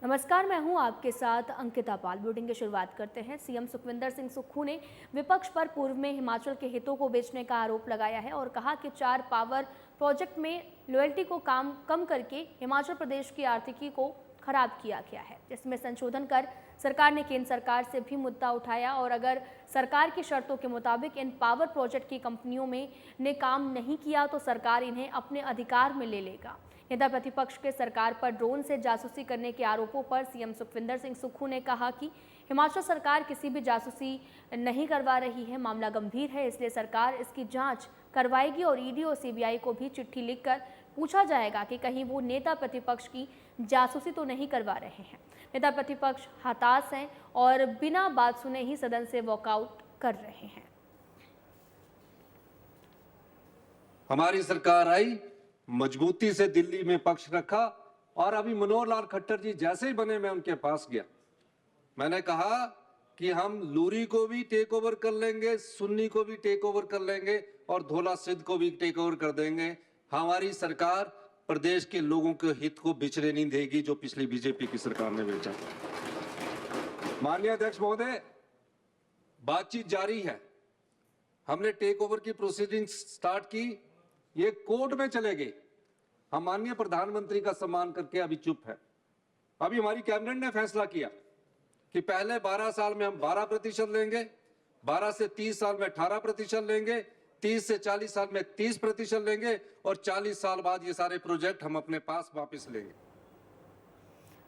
नमस्कार, मैं हूं आपके साथ अंकिता पाल। बुलेटिन की शुरुआत करते हैं। सीएम सुखविंदर सिंह सुक्खू ने विपक्ष पर पूर्व में हिमाचल के हितों को बेचने का आरोप लगाया है और कहा कि 4 पावर प्रोजेक्ट में लॉयल्टी को कम करके हिमाचल प्रदेश की आर्थिकी को खराब किया गया है, जिसमें संशोधन कर सरकार ने केंद्र सरकार से भी मुद्दा उठाया और अगर सरकार की शर्तों के मुताबिक इन पावर प्रोजेक्ट की कंपनियों में ने काम नहीं किया तो सरकार इन्हें अपने अधिकार में ले लेगा। नेता प्रतिपक्ष के सरकार पर ड्रोन से जासूसी करने के आरोपों पर सीएम सुखविंदर सिंह सुक्खू ने कहा कि हिमाचल सरकार किसी भी जासूसी नहीं करवा रही है। मामला गंभीर है, इसलिए सरकार इसकी जांच करवाएगी और ईडी और सीबीआई को भी चिट्ठी लिखकर पूछा जाएगा कि कहीं वो नेता प्रतिपक्ष की जासूसी तो नहीं करवा रहे हैं। नेता प्रतिपक्ष हताश हैं और बिना बात सुने ही सदन से वॉकआउट कर रहे हैं। हमारी सरकार आई, मजबूती से दिल्ली में पक्ष रखा और अभी मनोहर लाल खट्टर जी जैसे ही बने मैं उनके पास गया। मैंने कहा कि हम लूरी को भी टेक ओवर कर लेंगे, सुन्नी को भी टेक ओवर कर लेंगे और धौला सिद्ध को भी टेक ओवर कर देंगे। हमारी सरकार प्रदेश के लोगों के हित को बिछड़े नहीं देगी जो पिछली बीजेपी की सरकार ने बेचा। माननीय अध्यक्ष महोदय, बातचीत जारी है। हमने टेक ओवर की प्रोसीडिंग स्टार्ट की, ये कोर्ट में चले गए। हम माननीय प्रधानमंत्री का सम्मान करके अभी चुप है। अभी हमारी कैबिनेट ने फैसला किया कि पहले 12 साल में हम 12% लेंगे, 12 से 30 साल में 18% लेंगे, 30 से 40 साल में 30% लेंगे और 40 साल बाद ये सारे प्रोजेक्ट हम अपने पास वापस लेंगे।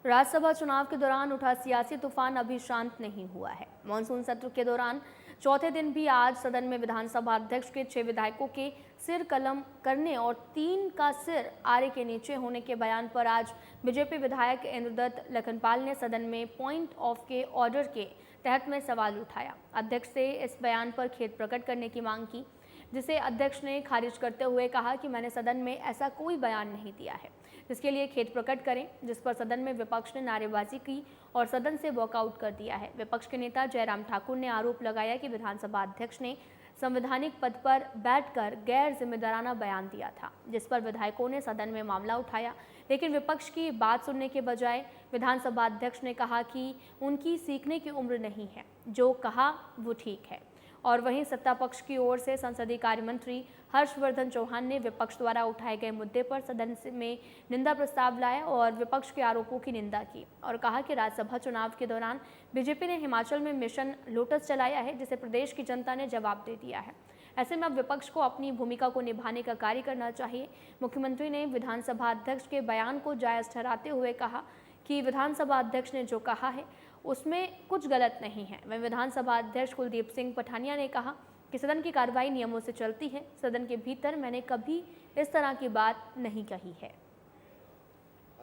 राज्यसभा चुनाव के दौरान उठा सियासी तूफान अभी शांत नहीं हुआ है। मॉनसून सत्र के दौरान चौथे दिन भी आज सदन में विधानसभा अध्यक्ष के 6 विधायकों के सिर कलम करने और 3 का सिर आरे के नीचे होने के बयान पर आज बीजेपी विधायक इंद्रदत्त लखनपाल ने सदन में पॉइंट ऑफ के ऑर्डर के तहत में सवाल उठाया। अध्यक्ष से इस बयान पर खेद प्रकट करने की मांग की, जिसे अध्यक्ष ने खारिज करते हुए कहा कि मैंने सदन में ऐसा कोई बयान नहीं दिया है, जिसके लिए खेद प्रकट करें। जिस पर सदन में विपक्ष ने नारेबाजी की और सदन से वॉकआउट कर दिया है। विपक्ष के नेता जयराम ठाकुर ने आरोप लगाया कि विधानसभा अध्यक्ष ने संवैधानिक पद पर बैठकर गैर जिम्मेदाराना बयान दिया था, जिस पर विधायकों ने सदन में मामला उठाया। लेकिन विपक्ष की बात सुनने के बजाय विधानसभा अध्यक्ष ने कहा कि उनकी सीखने की उम्र नहीं है, जो कहा वो ठीक है। और वहीं सत्ता पक्ष की ओर से संसदीय कार्य मंत्री हर्षवर्धन चौहान ने विपक्ष द्वारा उठाए गए मुद्दे पर सदन में निंदा प्रस्ताव लाया और विपक्ष के आरोपों की निंदा की और कहा कि राज्यसभा चुनाव के दौरान बीजेपी ने हिमाचल में मिशन लोटस चलाया है, जिसे प्रदेश की जनता ने जवाब दे दिया है। ऐसे में अब विपक्ष को अपनी भूमिका को निभाने का कार्य करना चाहिए। मुख्यमंत्री ने विधानसभा अध्यक्ष के बयान को जायज ठहराते हुए कहा कि विधानसभा अध्यक्ष ने जो कहा है उसमें कुछ गलत नहीं है। वहीं विधानसभा अध्यक्ष कुलदीप सिंह पठानिया ने कहा कि सदन की कार्रवाई नियमों से चलती है, सदन के भीतर मैंने कभी इस तरह की बात नहीं कही है।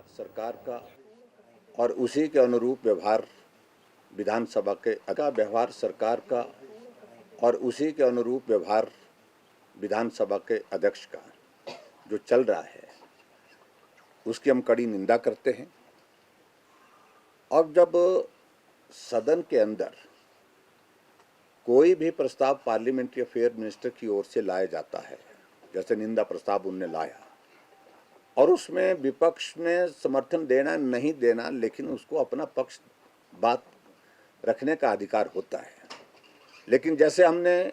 सरकार का और उसी के अनुरूप व्यवहार विधानसभा का व्यवहार सरकार का और उसी के अनुरूप व्यवहार विधानसभा के अध्यक्ष का जो चल रहा है, उसकी हम कड़ी निंदा करते हैं। और जब सदन के अंदर कोई भी प्रस्ताव पार्लियामेंट्री अफेयर मिनिस्टर की ओर से लाया जाता है, जैसे निंदा प्रस्ताव उनने लाया, और उसमें विपक्ष ने समर्थन देना नहीं देना, लेकिन उसको अपना पक्ष बात रखने का अधिकार होता है। लेकिन जैसे हमने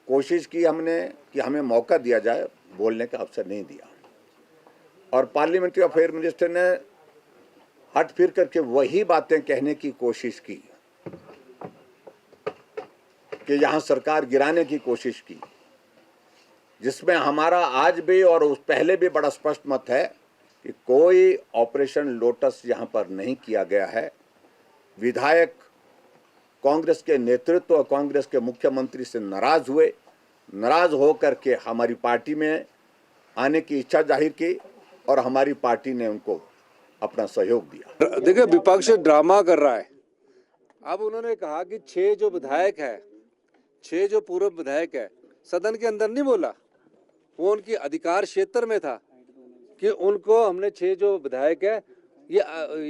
कोशिश की कि हमें मौका दिया जाए, बोलने का अवसर नहीं दिया और पार्लियामेंट्री अफेयर मिनिस्टर ने हट फिर करके वही बातें कहने की कोशिश की कि यहां सरकार गिराने की कोशिश की, जिसमें हमारा आज भी और उस पहले भी बड़ा स्पष्ट मत है कि कोई ऑपरेशन लोटस यहां पर नहीं किया गया है। विधायक कांग्रेस के नेतृत्व और कांग्रेस के मुख्यमंत्री से नाराज हुए, नाराज होकर के हमारी पार्टी में आने की इच्छा जाहिर की और हमारी पार्टी ने उनको अपना सहयोग दिया। देखिए, विपक्ष ड्रामा कर रहा है। अब उन्होंने कहा कि 6 जो विधायक है, 6 जो पूर्व विधायक है, सदन के अंदर नहीं बोला, वो उनकी अधिकार क्षेत्र में था कि उनको हमने 6 जो विधायक है, ये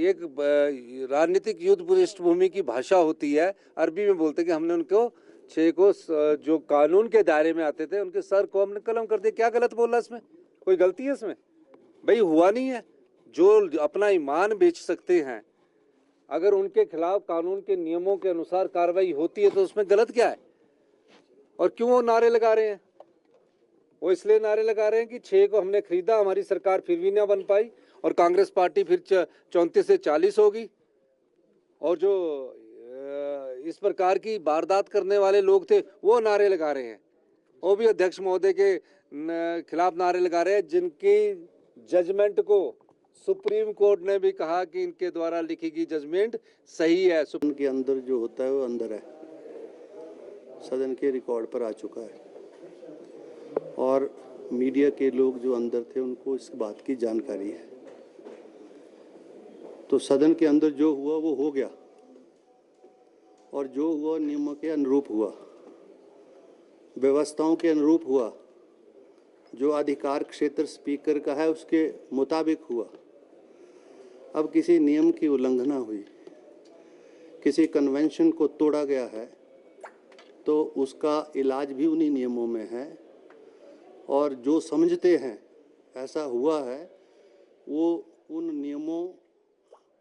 एक राजनीतिक युद्ध पृष्ठभूमि की भाषा होती है, अरबी में बोलते कि हमने उनको 6 को जो कानून के दायरे में आते थे उनके सर को हमने कलम कर दिया। क्या गलत बोला इसमें? कोई गलती है इसमें? भाई हुआ नहीं है। जो अपना ईमान बेच सकते हैं, अगर उनके खिलाफ कानून के नियमों के अनुसार कार्रवाई होती है तो उसमें गलत क्या है? और क्यों वो नारे लगा रहे हैं? वो इसलिए नारे लगा रहे हैं कि 6 को हमने खरीदा, हमारी सरकार फिर भी ना बन पाई और कांग्रेस पार्टी फिर 34 से 40 होगी। और जो इस प्रकार की वारदात करने वाले लोग थे वो नारे लगा रहे हैं, वो भी अध्यक्ष महोदय के खिलाफ नारे लगा रहे हैं, जिनकी जजमेंट को सुप्रीम कोर्ट ने भी कहा कि इनके द्वारा लिखी गई जजमेंट सही है। सदन के अंदर जो होता है वो अंदर है, सदन के रिकॉर्ड पर आ चुका है और मीडिया के लोग जो अंदर थे उनको इस बात की जानकारी है। तो सदन के अंदर जो हुआ वो हो गया और जो हुआ नियमों के अनुरूप हुआ, व्यवस्थाओं के अनुरूप हुआ, जो अधिकार क्षेत्र स्पीकर का है उसके मुताबिक हुआ। अब किसी नियम की उल्लंघना हुई, किसी कन्वेंशन को तोड़ा गया है तो उसका इलाज भी उन्हीं नियमों में है और जो समझते हैं ऐसा हुआ है वो उन नियमों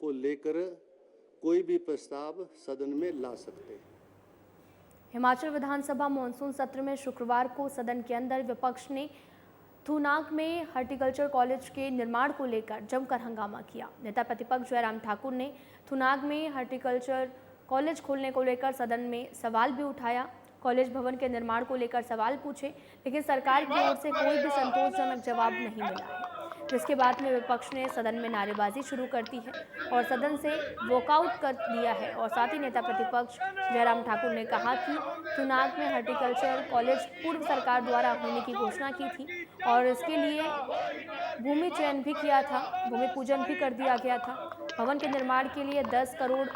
को लेकर कोई भी प्रस्ताव सदन में ला सकते हैं। हिमाचल विधानसभा मॉनसून सत्र में शुक्रवार को सदन के अंदर विपक्ष ने थुनाग में हॉर्टिकल्चर कॉलेज के निर्माण को लेकर जमकर हंगामा किया। नेता प्रतिपक्ष जयराम ठाकुर ने थुनाग में हॉर्टिकल्चर कॉलेज खोलने को लेकर सदन में सवाल भी उठाया। कॉलेज भवन के निर्माण को लेकर सवाल पूछे, लेकिन सरकार की ओर से कोई भी संतोषजनक जवाब नहीं मिला है, जिसके बाद में विपक्ष ने सदन में नारेबाजी शुरू कर दी है और सदन से वॉकआउट कर दिया है। और साथ ही नेता प्रतिपक्ष जयराम ठाकुर ने कहा कि थुनाग में हॉर्टिकल्चर कॉलेज पूर्व सरकार द्वारा होने की घोषणा की थी और इसके लिए भूमि चयन भी किया था, भूमि पूजन भी कर दिया गया था। भवन के निर्माण के लिए 10 करोड़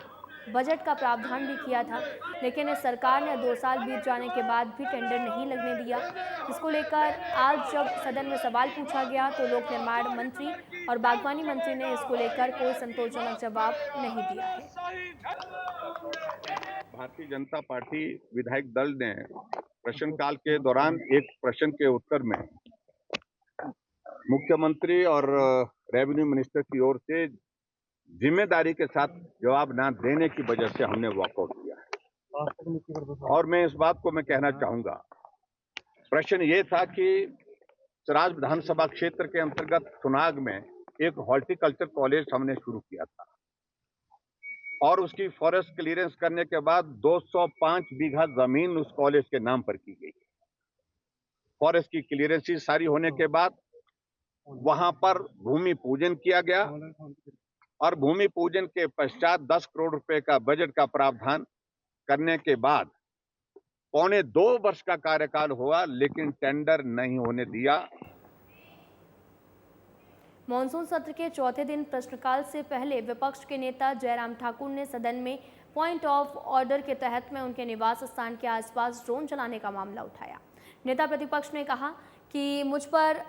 बजट का प्रावधान भी किया था, लेकिन इस सरकार ने 2 साल बीत जाने के बाद भी टेंडर नहीं लगने दिया, जिसको लेकर आज जब सदन में सवाल पूछा गया तो लोक निर्माण मंत्री और बागवानी मंत्री ने इसको लेकर कोई संतोषजनक जवाब नहीं दिया है। भारतीय जनता पार्टी विधायक दल ने प्रश्नकाल के दौरान एक प्रश्न के उत्तर में मुख्यमंत्री और रेवेन्यू मिनिस्टर की ओर से जिम्मेदारी के साथ जवाब ना देने की वजह से हमने वॉकआउट किया है। और मैं इस बात को मैं कहना चाहूंगा, प्रश्न ये था कि सराज विधानसभा क्षेत्र के अंतर्गत थुनाग में एक हॉर्टिकल्चर कॉलेज हमने शुरू किया था और उसकी फॉरेस्ट क्लियरेंस करने के बाद 205 बीघा जमीन उस कॉलेज के नाम पर की गई। फॉरेस्ट की क्लियरेंस सारी होने के बाद वहां पर भूमि पूजन किया गया और भूमि पूजन के पश्चात 10 करोड़ रुपए का बजट का प्रावधान करने के बाद 1.25 वर्ष का कार्यकाल हुआ, लेकिन टेंडर नहीं होने दिया। मॉनसून सत्र के चौथे दिन प्रश्नकाल से पहले विपक्ष के नेता जयराम ठाकुर ने सदन में पॉइंट ऑफ ऑर्डर के तहत में उनके निवास स्थान के आसपास ड्रोन चलाने का मामला उठाया। नेता प्रतिपक्ष ने कहा कि मुझ पर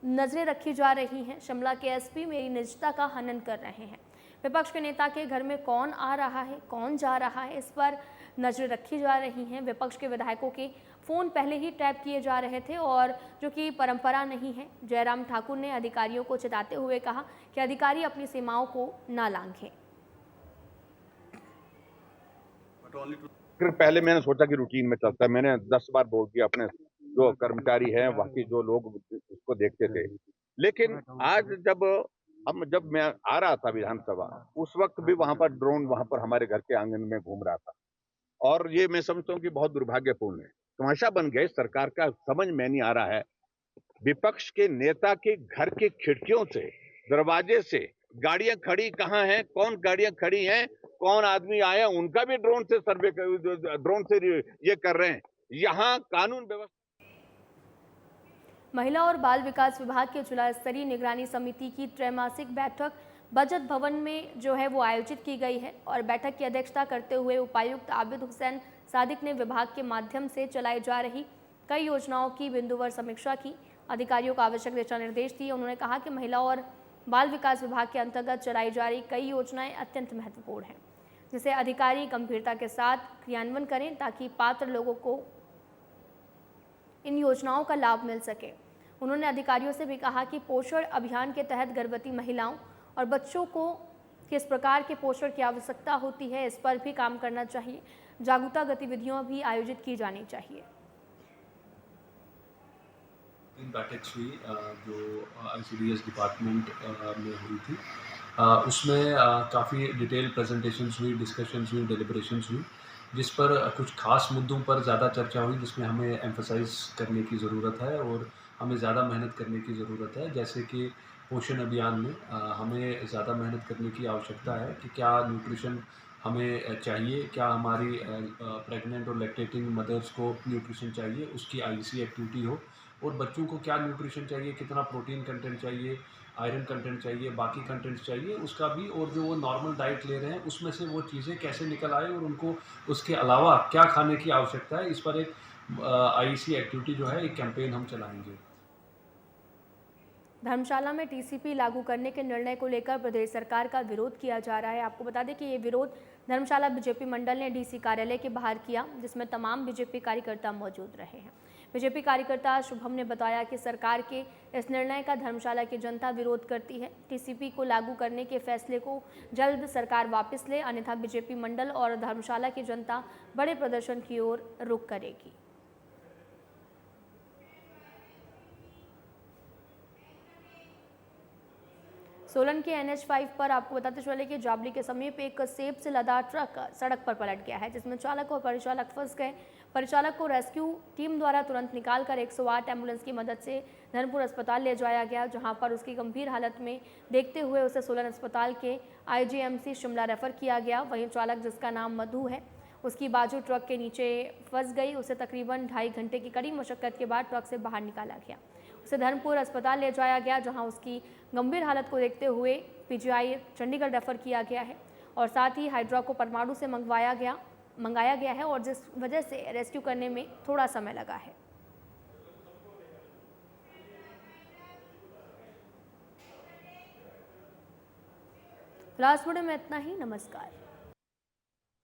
नजरें रखी जा रही हैं, शिमला के एसपी मेरी निजता का हनन कर रहे हैं। विपक्ष के नेता के घर में कौन आ रहा है, कौन जा रहा है, इस पर नजरें रखी जा रही हैं। विपक्ष के विधायकों के फ़ोन पहले ही टैप किए जा रहे थे और जो कि परंपरा नहीं है। जयराम ठाकुर ने अधिकारियों को चेताते हुए कहा कि अधिकारी अपनी सीमाओं को ना लांघें। पहले मैंने सोचा कि रूटीन में चलता है, मैंने 10 बार बोल दिया अपने जो कर्मचारी हैं, बाकी जो लोग उसको देखते थे। लेकिन आज जब मैं आ रहा था विधानसभा, उस वक्त भी वहां पर ड्रोन वहां पर हमारे घर के आंगन में घूम रहा था और ये मैं समझता हूँ कि बहुत दुर्भाग्यपूर्ण है। तमाशा बन गए सरकार का, समझ में नहीं आ रहा है। विपक्ष के नेता के घर के खिड़कियों से, दरवाजे से गाड़ियां खड़ी कहाँ हैं, कौन गाड़ियां खड़ी हैं, कौन आदमी आया, उनका भी ड्रोन से सर्वे, ड्रोन से ये कर रहे हैं। यहाँ कानून व्यवस्था। महिला और बाल विकास विभाग के जिला स्तरीय निगरानी समिति की त्रैमासिक बैठक बचत भवन में जो है वो आयोजित की गई है और बैठक की अध्यक्षता करते हुए उपायुक्त आबिद हुसैन सादिक ने विभाग के माध्यम से चलाई जा रही कई योजनाओं की बिंदुवार समीक्षा की, अधिकारियों को आवश्यक दिशा निर्देश दिए। उन्होंने कहा कि महिला और बाल विकास विभाग के अंतर्गत चलाई जा रही कई योजनाएं अत्यंत महत्वपूर्ण हैं, जिसे अधिकारी गंभीरता के साथ क्रियान्वयन करें ताकि पात्र लोगों को इन योजनाओं का लाभ मिल सके। उन्होंने अधिकारियों से भी कहा कि पोषण अभियान के तहत गर्भवती महिलाओं और बच्चों को किस प्रकार के पोषण की आवश्यकता होती है, इस पर भी काम करना चाहिए। जागरूकता गतिविधियां भी आयोजित की जानी चाहिए। बैठक हुई जो ICDS डिपार्टमेंट में हुई थी, उसमें काफ़ी डिटेल प्रेजेंटेशंस हुई, डिस्कशंस हुई, डिलिब्रेशंस हुई, जिस पर कुछ खास मुद्दों पर ज़्यादा चर्चा हुई, जिसमें हमें एम्फसाइज करने की ज़रूरत है और हमें ज़्यादा मेहनत करने की ज़रूरत है। जैसे कि पोषण अभियान में हमें ज़्यादा मेहनत करने की आवश्यकता है कि क्या न्यूट्रिशन हमें चाहिए, क्या हमारी प्रेग्नेंट और लैक्टेटिंग मदर्स को न्यूट्रिशन चाहिए, उसकी IEC एक्टिविटी हो, और बच्चों को क्या न्यूट्रिशन चाहिए, कितना प्रोटीन कंटेंट चाहिए, आयरन कंटेंट चाहिए, बाकी कंटेंट्स चाहिए, उसका भी, और जो वो नॉर्मल डाइट ले रहे हैं उसमें से वो चीज़ें कैसे निकल आए और उनको उसके अलावा क्या खाने की आवश्यकता है, इस पर एक IEC एक्टिविटी जो है, एक कैंपेन हम चलाएंगे। धर्मशाला में TCP लागू करने के निर्णय को लेकर प्रदेश सरकार का विरोध किया जा रहा है। आपको बता दें कि ये विरोध धर्मशाला बीजेपी मंडल ने DC कार्यालय के बाहर किया, जिसमें तमाम बीजेपी कार्यकर्ता मौजूद रहे हैं। बीजेपी कार्यकर्ता शुभम ने बताया कि सरकार के इस निर्णय का धर्मशाला की जनता विरोध करती है। TCP को लागू करने के फैसले को जल्द सरकार वापस ले, अन्यथा बीजेपी मंडल और धर्मशाला की जनता बड़े प्रदर्शन की ओर रुख करेगी। सोलन के NH5 पर आपको बताते चले कि जाबली के समीप एक सेब से लदा ट्रक सड़क पर पलट गया है, जिसमें चालक और परिचालक फंस गए। परिचालक को रेस्क्यू टीम द्वारा तुरंत निकालकर 108 एम्बुलेंस की मदद से धर्मपुर अस्पताल ले जाया गया, जहां पर उसकी गंभीर हालत में देखते हुए उसे सोलन अस्पताल के IGMC शिमला रेफर किया गया। वहीं चालक, जिसका नाम मधु है, उसकी बाजू ट्रक के नीचे फंस गई। उसे तकरीबन 2.5 घंटे की कड़ी मशक्कत के बाद ट्रक से बाहर निकाला गया। उसे धर्मपुर अस्पताल ले जाया गया, जहां उसकी गंभीर हालत को देखते हुए PGI चंडीगढ़ रेफर किया गया है और साथ ही हाइड्रा को परमाणु से मंगाया गया है, और जिस वजह से रेस्क्यू करने में थोड़ा समय लगा है। लास्ट वीडियो में इतना ही। नमस्कार।